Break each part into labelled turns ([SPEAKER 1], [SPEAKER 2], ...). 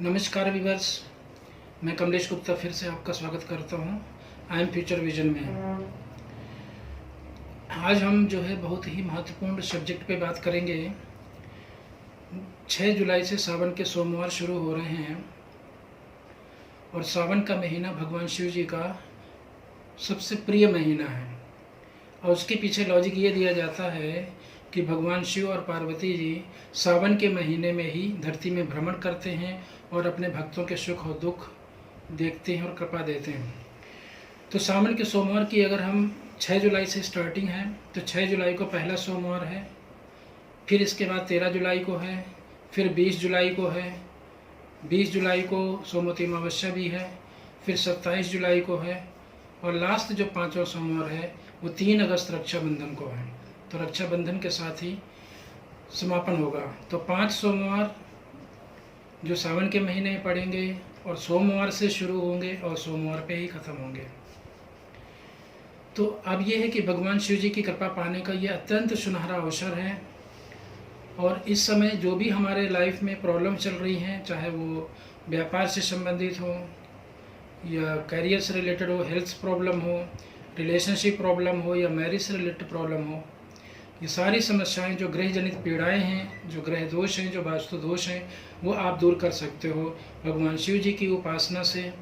[SPEAKER 1] नमस्कार व्यूअर्स, मैं कमलेश गुप्ता फिर से आपका स्वागत करता हूं आई एम फ्यूचर विजन में। आज हम बहुत ही महत्वपूर्ण सब्जेक्ट पे बात करेंगे। 6 जुलाई से सावन के सोमवार शुरू हो रहे हैं और सावन का महीना भगवान शिव जी का सबसे प्रिय महीना है। और उसके पीछे लॉजिक ये दिया जाता है कि भगवान शिव और पार्वती जी सावन के महीने में ही धरती में भ्रमण करते हैं और अपने भक्तों के सुख और दुख देखते हैं और कृपा देते हैं। तो सावन के सोमवार की अगर हम 6 जुलाई से स्टार्टिंग है तो 6 जुलाई को पहला सोमवार है, फिर इसके बाद 13 जुलाई को है, फिर 20 जुलाई को है, 20 जुलाई को सोमवती अमावस्या भी है, फिर 27 जुलाई को है और लास्ट जो 5वां सोमवार है वो 3 अगस्त रक्षाबंधन को है। तो रक्षाबंधन के साथ ही समापन होगा। तो 5 सोमवार जो सावन के महीने में पड़ेंगे और सोमवार से शुरू होंगे और सोमवार पे ही ख़त्म होंगे। तो अब ये है कि भगवान शिव जी की कृपा पाने का ये अत्यंत सुनहरा अवसर है। और इस समय जो भी हमारे लाइफ में प्रॉब्लम चल रही हैं, चाहे वो व्यापार से संबंधित हो या करियर से रिलेटेड हो, हेल्थ प्रॉब्लम हो, रिलेशनशिप प्रॉब्लम हो या मैरिज से रिलेटेड प्रॉब्लम हो, ये सारी समस्याएं जो ग्रह जनित पीड़ाएं हैं, जो ग्रह दोष हैं, जो वास्तु दोष हैं, वो आप दूर कर सकते हो भगवान शिव जी की उपासना से,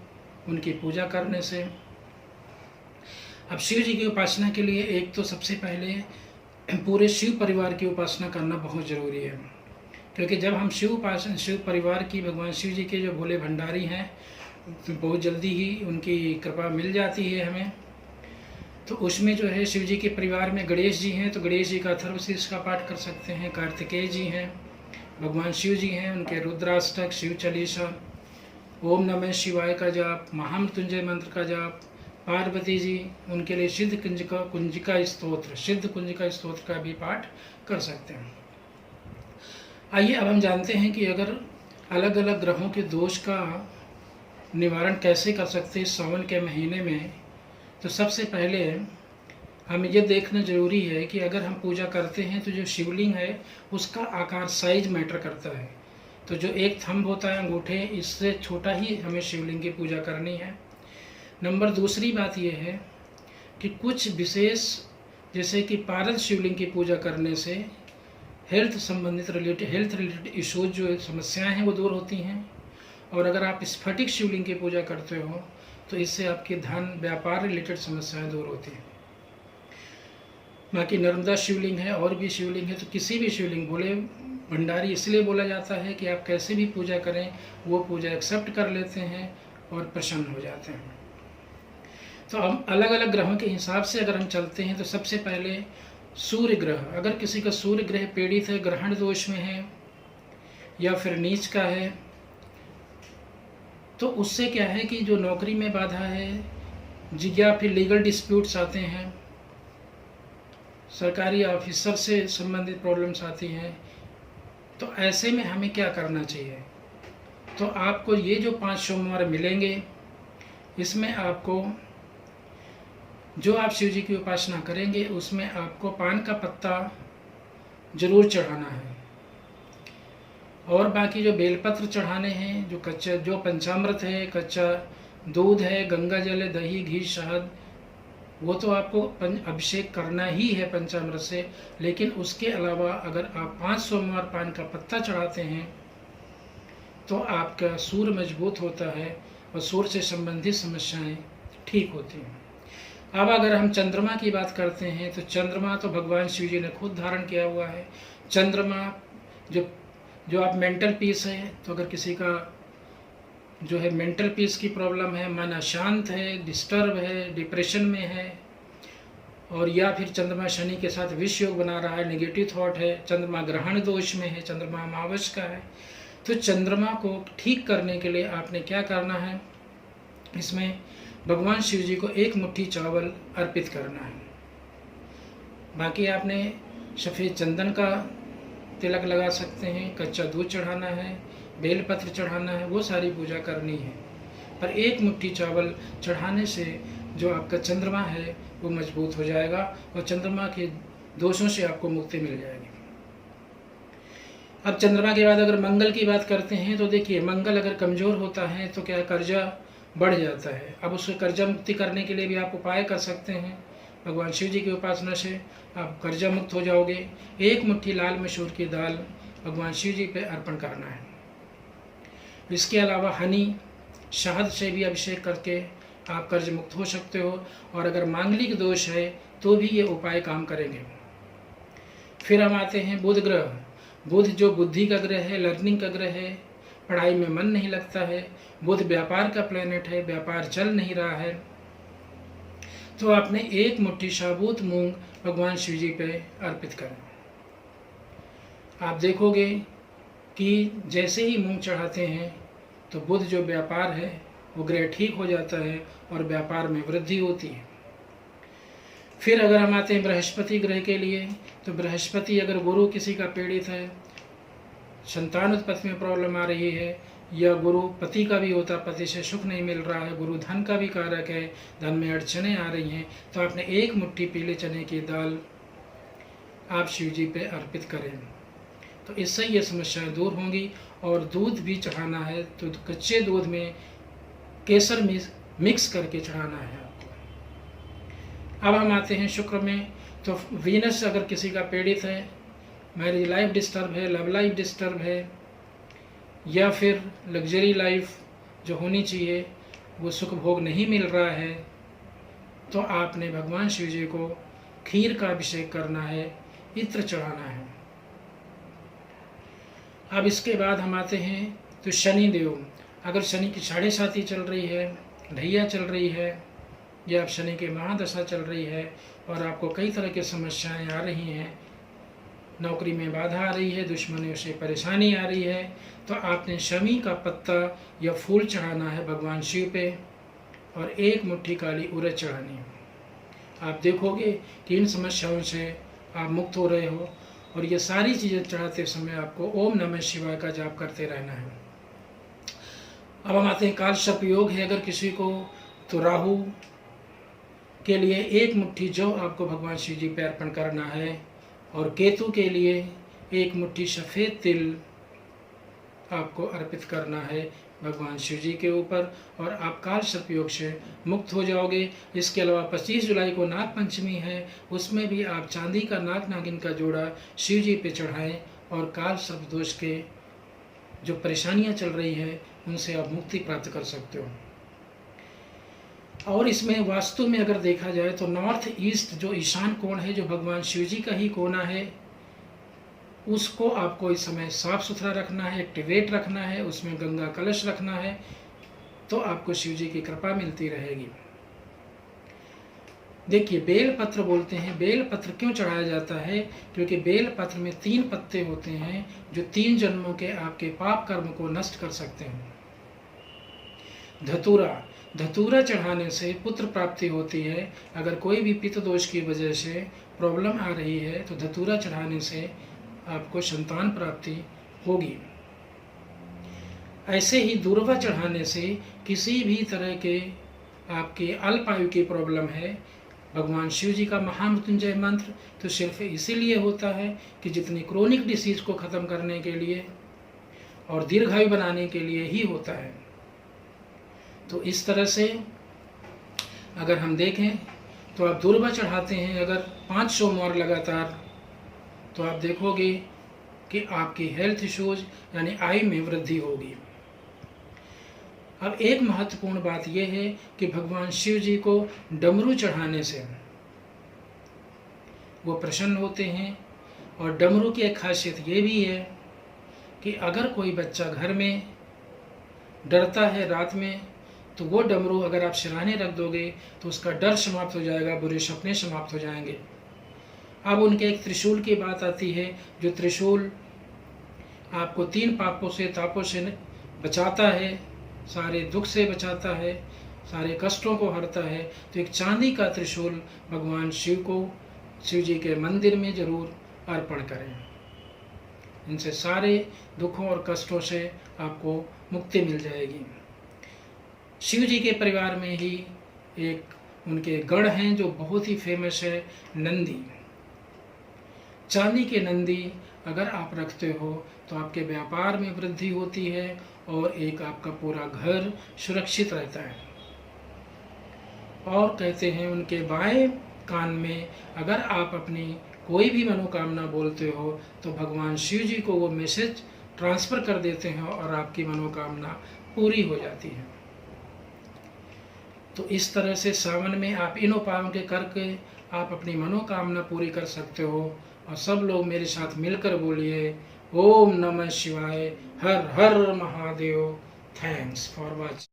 [SPEAKER 1] उनकी पूजा करने से। अब शिव जी की उपासना के लिए एक तो सबसे पहले पूरे शिव परिवार की उपासना करना बहुत ज़रूरी है, क्योंकि जब हम शिव परिवार की, भगवान शिव जी के जो भोले भंडारी हैं, तो बहुत जल्दी ही उनकी कृपा मिल जाती है हमें। तो उसमें शिव जी के परिवार में गणेश जी हैं, तो गणेश जी का अथर्वशीर्ष का पाठ कर सकते हैं। कार्तिकेय जी हैं, भगवान शिव जी हैं, उनके रुद्राष्टक, शिव चालीसा, ओम नमः शिवाय का जाप, महामृत्युंजय मंत्र का जाप। पार्वती जी, उनके लिए सिद्ध कुंजिका स्तोत्र का भी पाठ कर सकते हैं। आइए अब हम जानते हैं कि अगर अलग अलग ग्रहों के दोष का निवारण कैसे कर सकते हैं सावन के महीने में। तो सबसे पहले हमें यह देखना ज़रूरी है कि अगर हम पूजा करते हैं तो जो शिवलिंग है उसका आकार, साइज मैटर करता है। तो जो एक थंब होता है अंगूठे, इससे छोटा ही हमें शिवलिंग की पूजा करनी है। नंबर दूसरी बात यह है कि कुछ विशेष, जैसे कि पारद शिवलिंग की पूजा करने से हेल्थ रिलेटेड इश्यूज, जो समस्याएं हैं वो दूर होती हैं। और अगर आप स्फटिक शिवलिंग की पूजा करते हो तो इससे आपकी धन, व्यापार रिलेटेड समस्याएं दूर होती हैं। बाकी नर्मदा शिवलिंग है और भी शिवलिंग है, तो किसी भी शिवलिंग, भोले भंडारी इसलिए बोला जाता है कि आप कैसे भी पूजा करें वो पूजा एक्सेप्ट कर लेते हैं और प्रसन्न हो जाते हैं। तो हम अलग अलग ग्रहों के हिसाब से अगर हम चलते हैं तो सबसे पहले सूर्य ग्रह, अगर किसी का सूर्य ग्रह पीड़ित है, ग्रहण दोष में है या फिर नीच का है, तो उससे क्या है कि जो नौकरी में बाधा है या फिर लीगल डिस्प्यूट्स आते हैं, सरकारी ऑफिसर से संबंधित प्रॉब्लम्स आती हैं, तो ऐसे में हमें क्या करना चाहिए। तो आपको ये जो 5 सोमवार मिलेंगे, इसमें आपको जो आप शिव जी की उपासना करेंगे उसमें आपको पान का पत्ता जरूर चढ़ाना है। और बाकी जो बेलपत्र चढ़ाने हैं, जो कच्चा, जो पंचामृत है, कच्चा दूध है, गंगा जल, दही, घी, शहद, वो तो आपको अभिषेक करना ही है पंचामृत से। लेकिन उसके अलावा अगर आप 5 सोमवार पान का पत्ता चढ़ाते हैं तो आपका सूर्य मजबूत होता है और सूर्य से संबंधित समस्याएं ठीक होती हैं। अब अगर हम चंद्रमा की बात करते हैं तो चंद्रमा तो भगवान शिव जी ने खुद धारण किया हुआ है। चंद्रमा जो आप मेंटल पीस है, तो अगर किसी का मेंटल पीस की प्रॉब्लम है, मन अशांत है, डिस्टर्ब है, डिप्रेशन में है, और या फिर चंद्रमा शनि के साथ विष योग बना रहा है, नेगेटिव थॉट है, चंद्रमा ग्रहण दोष में है, चंद्रमा अमावस्या का है, तो चंद्रमा को ठीक करने के लिए आपने क्या करना है, इसमें भगवान शिव जी को 1 मुट्ठी चावल अर्पित करना है। बाकी आपने सफ़ेद चंदन का तिलक लगा सकते हैं, कच्चा दूध चढ़ाना है, बेलपत्र चढ़ाना है, वो सारी पूजा करनी है। पर 1 मुट्ठी चावल चढ़ाने से जो आपका चंद्रमा है वो मजबूत हो जाएगा और चंद्रमा के दोषों से आपको मुक्ति मिल जाएगी। अब चंद्रमा के बाद अगर मंगल की बात करते हैं तो देखिए, मंगल अगर कमज़ोर होता है तो क्या कर्जा बढ़ जाता है। अब उससे कर्जा मुक्ति करने के लिए भी आप उपाय कर सकते हैं। भगवान शिव जी की उपासना से आप कर्जा मुक्त हो जाओगे। एक मुट्ठी लाल मसूर की दाल भगवान शिव जी पे अर्पण करना है। इसके अलावा हनी, शहद से भी अभिषेक करके आप कर्ज मुक्त हो सकते हो। और अगर मांगलिक दोष है तो भी ये उपाय काम करेंगे। फिर हम आते हैं बुध ग्रह। बुध जो बुद्धि का ग्रह है, लर्निंग का ग्रह है, पढ़ाई में मन नहीं लगता है। बुध व्यापार का प्लेनेट है, व्यापार चल नहीं रहा है। तो आपने एक मुट्ठी साबुत मूंग भगवान शिव जी पे अर्पित करें। आप देखोगे कि जैसे ही मूंग चढ़ाते हैं तो बुध जो व्यापार है वो ग्रह ठीक हो जाता है और व्यापार में वृद्धि होती है। फिर अगर हम आते हैं बृहस्पति ग्रह के लिए, तो बृहस्पति अगर गुरु किसी का पीड़ित है, संतान उत्पत्ति में प्रॉब्लम आ रही है, या गुरु पति का भी होता, पति से सुख नहीं मिल रहा है, गुरु धन का भी कारक है, धन में अड़चने आ रही हैं, तो आपने एक मुट्ठी पीले चने की दाल आप शिव जी पे अर्पित करें। तो इससे ये समस्याएं दूर होंगी। और दूध भी चढ़ाना है तो कच्चे दूध में केसर मिक्स करके चढ़ाना है आपको। अब हम आते हैं शुक्र में। तो वीनस अगर किसी का पीड़ित है, मैरिज लाइफ डिस्टर्ब है, लव लाइफ डिस्टर्ब है, या फिर लग्जरी लाइफ जो होनी चाहिए वो सुख भोग नहीं मिल रहा है, तो आपने भगवान शिव जी को खीर का अभिषेक करना है, इत्र चढ़ाना है। अब इसके बाद हम आते हैं तो शनि देव। अगर शनि की 7.5 चल रही है, ढैया चल रही है, या आप शनि की महादशा चल रही है और आपको कई तरह की समस्याएं आ रही हैं, नौकरी में बाधा आ रही है, दुश्मनियों से परेशानी आ रही है, तो आपने शमी का पत्ता या फूल चढ़ाना है भगवान शिव पे और एक मुट्ठी काली उड़द चढ़ानी है। आप देखोगे कि इन समस्याओं से आप मुक्त हो रहे हो। और ये सारी चीज़ें चढ़ाते समय आपको ओम नमः शिवाय का जाप करते रहना है। अब हम आते हैं काल सर्प योग है अगर किसी को, तो राहु के लिए एक मुट्ठी जौ आपको भगवान शिव जी पे अर्पण करना है। और केतु के लिए एक मुट्ठी सफ़ेद तिल आपको अर्पित करना है भगवान शिव जी के ऊपर, और आप काल सर्प योग से मुक्त हो जाओगे। इसके अलावा 25 जुलाई को नाग पंचमी है, उसमें भी आप चांदी का नाग नागिन का जोड़ा शिव जी पे चढ़ाएं और काल सर्प दोष के जो परेशानियां चल रही है उनसे आप मुक्ति प्राप्त कर सकते हो। और इसमें वास्तु में अगर देखा जाए तो नॉर्थ ईस्ट जो ईशान कोण है, जो भगवान शिव जी का ही कोना है, उसको आपको इस समय साफ सुथरा रखना है, एक्टिवेट रखना है, उसमें गंगा कलश रखना है, तो आपको शिव जी की कृपा मिलती रहेगी। देखिए, बेल पत्र बोलते हैं, बेल पत्र क्यों चढ़ाया जाता है? क्योंकि बेल पत्र में 3 पत्ते होते हैं जो 3 जन्मों के आपके पाप कर्म को नष्ट कर सकते हैं। धतूरा चढ़ाने से पुत्र प्राप्ति होती है। अगर कोई भी पित्त दोष की वजह से प्रॉब्लम आ रही है तो धतूरा चढ़ाने से आपको संतान प्राप्ति होगी। ऐसे ही दूर्वा चढ़ाने से किसी भी तरह के आपके अल्पायु की प्रॉब्लम है, भगवान शिव जी का महामृत्युंजय मंत्र तो सिर्फ इसीलिए होता है कि जितनी क्रोनिक डिसीज को ख़त्म करने के लिए और दीर्घायु बनाने के लिए ही होता है। तो इस तरह से अगर हम देखें तो आप दूर्वा चढ़ाते हैं अगर 5 सोमवार लगातार, तो आप देखोगे कि आपकी हेल्थ इश्यूज यानी आयु में वृद्धि होगी। अब एक महत्वपूर्ण बात यह है कि भगवान शिव जी को डमरू चढ़ाने से वो प्रसन्न होते हैं। और डमरू की एक खासियत ये भी है कि अगर कोई बच्चा घर में डरता है रात में, तो वो डमरू अगर आप सिराने रख दोगे तो उसका डर समाप्त हो जाएगा, बुरे सपने समाप्त हो जाएंगे। अब उनके एक त्रिशूल की बात आती है, जो त्रिशूल आपको 3 पापों से तापों से बचाता है, सारे दुख से बचाता है, सारे कष्टों को हरता है। तो एक चांदी का त्रिशूल भगवान शिव को शिव जी के मंदिर में जरूर अर्पण करें। इनसे सारे दुखों और कष्टों से आपको मुक्ति मिल जाएगी। शिव जी के परिवार में ही एक उनके गढ़ हैं जो बहुत ही फेमस है, नंदी। चांदी के नंदी अगर आप रखते हो तो आपके व्यापार में वृद्धि होती है और एक आपका पूरा घर सुरक्षित रहता है। और कहते हैं उनके बाएं कान में अगर आप अपनी कोई भी मनोकामना बोलते हो तो भगवान शिव जी को वो मैसेज ट्रांसफ़र कर देते हैं और आपकी मनोकामना पूरी हो जाती है। तो इस तरह से सावन में आप इन उपायों के करके आप अपनी मनोकामना पूरी कर सकते हो। और सब लोग मेरे साथ मिलकर बोलिए, ओम नमः शिवाय, Har Har Mahadev. Thanks for watching.